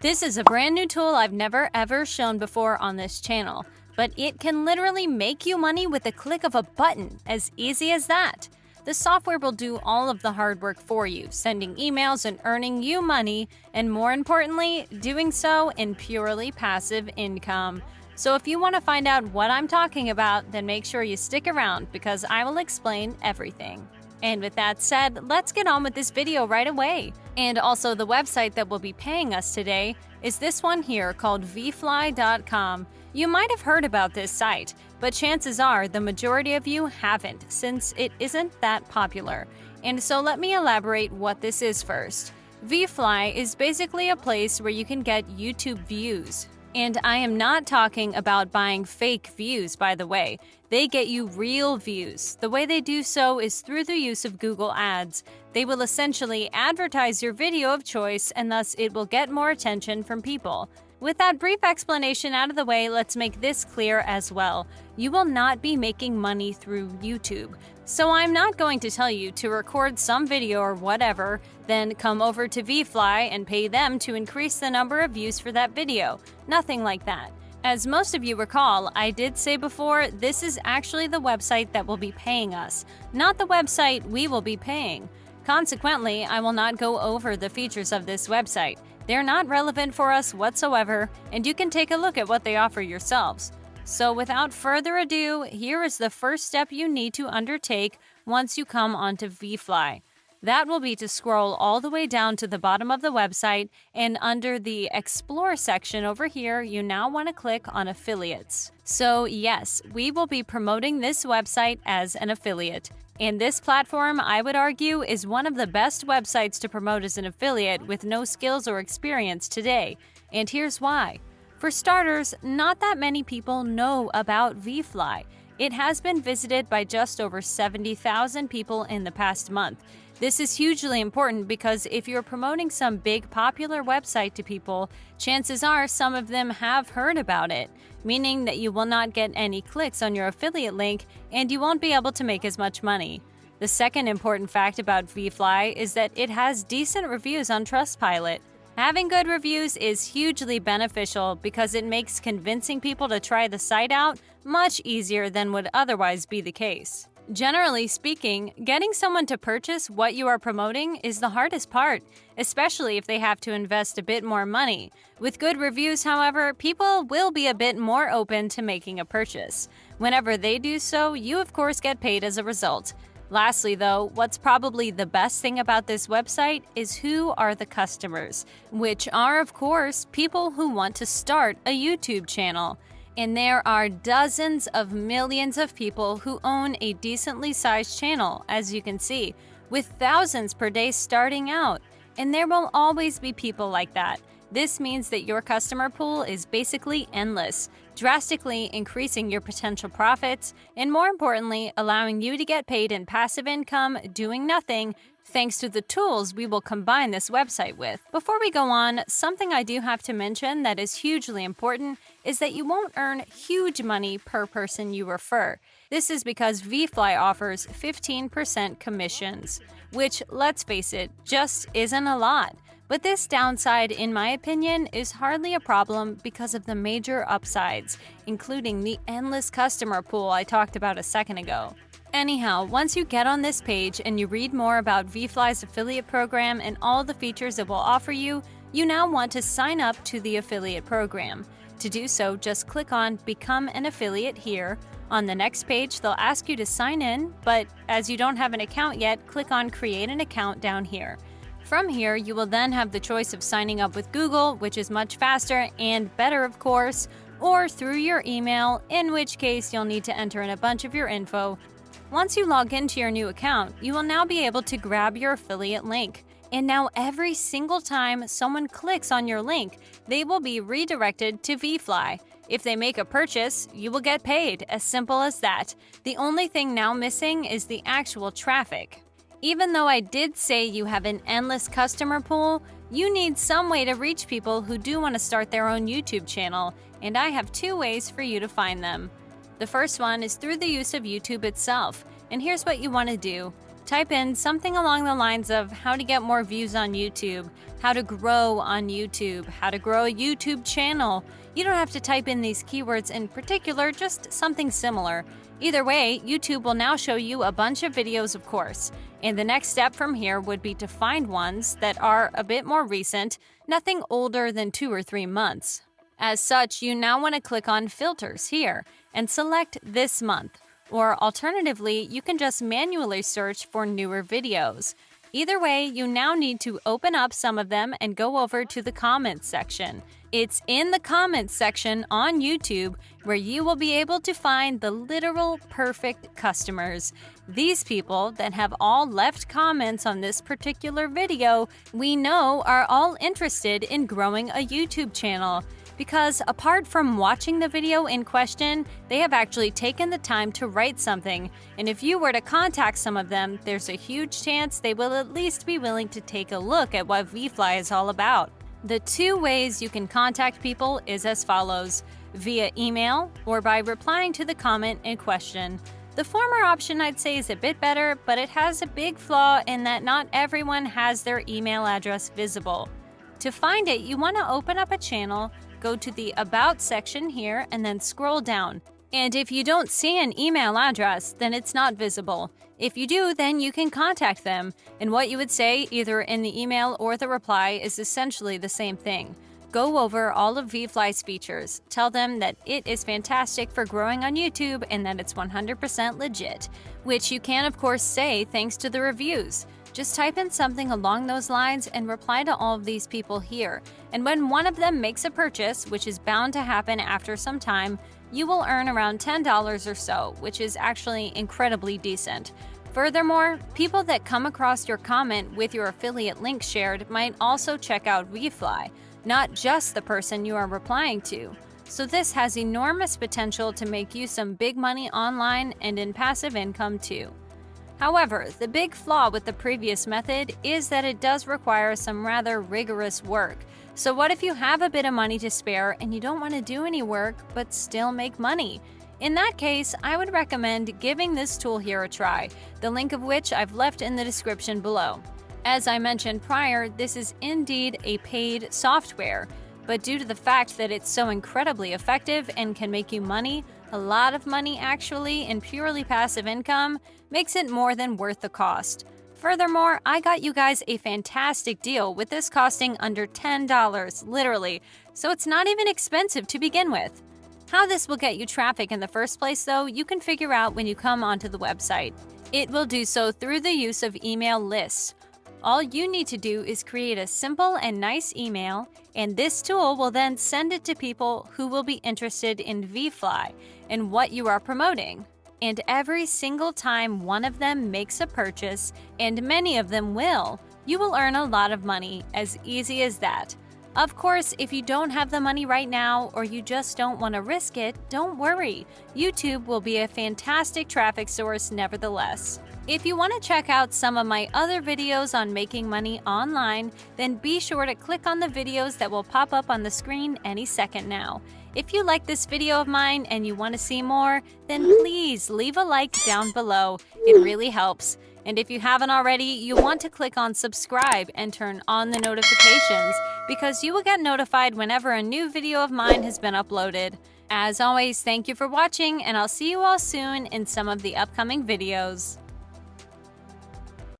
This is a brand new tool I've never ever shown before on this channel, but it can literally make you money with the click of a button, as easy as that. The software will do all of the hard work for you, sending emails and earning you money, and more importantly, doing so in purely passive income. So if you want to find out what I'm talking about, then make sure you stick around because I will explain everything. And with that said, let's get on with this video right away. And also, the website that will be paying us today is this one here called vfly.com. You might have heard about this site, but chances are the majority of you haven't, since it isn't that popular. And so let me elaborate what this is first. vFly is basically a place where you can get YouTube views. And I am not talking about buying fake views, by the way. They get you real views. The way they do so is through the use of Google Ads. They will essentially advertise your video of choice, and thus it will get more attention from people. With that brief explanation out of the way, let's make this clear as well. You will not be making money through YouTube. So I'm not going to tell you to record some video or whatever, then come over to vFly and pay them to increase the number of views for that video. Nothing like that. As most of you recall, I did say before, this is actually the website that will be paying us, not the website we will be paying. Consequently, I will not go over the features of this website. They're not relevant for us whatsoever, and you can take a look at what they offer yourselves. So without further ado, here is the first step you need to undertake once you come onto vFly. That will be to scroll all the way down to the bottom of the website, and under the Explore section over here, you now want to click on Affiliates. So yes, we will be promoting this website as an affiliate. And this platform, I would argue, is one of the best websites to promote as an affiliate with no skills or experience today. And here's why. For starters, not that many people know about vFly. It has been visited by just over 70,000 people in the past month. This is hugely important because if you're promoting some big popular website to people, chances are some of them have heard about it, meaning that you will not get any clicks on your affiliate link and you won't be able to make as much money. The second important fact about vFly is that it has decent reviews on Trustpilot. Having good reviews is hugely beneficial because it makes convincing people to try the site out much easier than would otherwise be the case. Generally speaking, getting someone to purchase what you are promoting is the hardest part, especially if they have to invest a bit more money. With good reviews, however, people will be a bit more open to making a purchase. Whenever they do so, you of course get paid as a result. Lastly though, what's probably the best thing about this website is who are the customers, which are of course people who want to start a YouTube channel. And there are dozens of millions of people who own a decently sized channel, as you can see, with thousands per day starting out. And there will always be people like that. This means that your customer pool is basically endless, drastically increasing your potential profits, and more importantly, allowing you to get paid in passive income doing nothing, thanks to the tools we will combine this website with. Before we go on, something I do have to mention that is hugely important is that you won't earn huge money per person you refer. This is because vFly offers 15% commissions, which, let's face it, just isn't a lot. But this downside, in my opinion, is hardly a problem because of the major upsides, including the endless customer pool I talked about a second ago. Anyhow, once you get on this page and you read more about vFly's affiliate program and all the features it will offer you, you now want to sign up to the affiliate program. To do so, just click on Become an Affiliate here. On the next page, they'll ask you to sign in, but as you don't have an account yet, click on Create an Account down here. From here, you will then have the choice of signing up with Google, which is much faster and better of course, or through your email, in which case you'll need to enter in a bunch of your info. Once you log into your new account, you will now be able to grab your affiliate link. And now every single time someone clicks on your link, they will be redirected to vFly. If they make a purchase, you will get paid, as simple as that. The only thing now missing is the actual traffic. Even though I did say you have an endless customer pool, you need some way to reach people who do want to start their own YouTube channel, and I have two ways for you to find them. The first one is through the use of YouTube itself, and here's what you want to do. Type in something along the lines of how to get more views on YouTube, how to grow on YouTube, how to grow a YouTube channel. You don't have to type in these keywords in particular, just something similar. Either way, YouTube will now show you a bunch of videos, of course. And the next step from here would be to find ones that are a bit more recent, nothing older than 2 or 3 months. As such, you now want to click on Filters here and select this month. Or alternatively, you can just manually search for newer videos. Either way, you now need to open up some of them and go over to the comments section. It's in the comments section on YouTube where you will be able to find the literal perfect customers. These people that have all left comments on this particular video, we know are all interested in growing a YouTube channel. Because apart from watching the video in question, they have actually taken the time to write something, and if you were to contact some of them, there's a huge chance they will at least be willing to take a look at what VFly is all about. The 2 ways you can contact people is as follows: via email or by replying to the comment in question. The former option I'd say is a bit better, but it has a big flaw in that not everyone has their email address visible. To find it, you want to open up a channel, go to the About section here, and then scroll down. And if you don't see an email address, then it's not visible. If you do, then you can contact them. And what you would say, either in the email or the reply, is essentially the same thing. Go over all of VFly's features. Tell them that it is fantastic for growing on YouTube and that it's 100% legit, which you can, of course, say thanks to the reviews. Just type in something along those lines and reply to all of these people here. And when one of them makes a purchase, which is bound to happen after some time, you will earn around $10 or so, which is actually incredibly decent. Furthermore, people that come across your comment with your affiliate link shared might also check out VFly, not just the person you are replying to. So this has enormous potential to make you some big money online and in passive income too. However, the big flaw with the previous method is that it does require some rather rigorous work. So what if you have a bit of money to spare and you don't want to do any work but still make money? In that case, I would recommend giving this tool here a try, the link of which I've left in the description below. As I mentioned prior, this is indeed a paid software, but due to the fact that it's so incredibly effective and can make you money, a lot of money actually, in purely passive income, makes it more than worth the cost. Furthermore, I got you guys a fantastic deal with this costing under $10, literally, so it's not even expensive to begin with. How this will get you traffic in the first place, though, you can figure out when you come onto the website. It will do so through the use of email lists. All you need to do is create a simple and nice email, and this tool will then send it to people who will be interested in VFly and what you are promoting. And every single time one of them makes a purchase, and many of them will, you will earn a lot of money, as easy as that. Of course, if you don't have the money right now or you just don't want to risk it, don't worry. YouTube will be a fantastic traffic source nevertheless. If you want to check out some of my other videos on making money online, then be sure to click on the videos that will pop up on the screen any second now. If you like this video of mine and you want to see more, then please leave a like down below. It really helps. And if you haven't already, you want to click on subscribe and turn on the notifications because you will get notified whenever a new video of mine has been uploaded. As always, thank you for watching, and I'll see you all soon in some of the upcoming videos.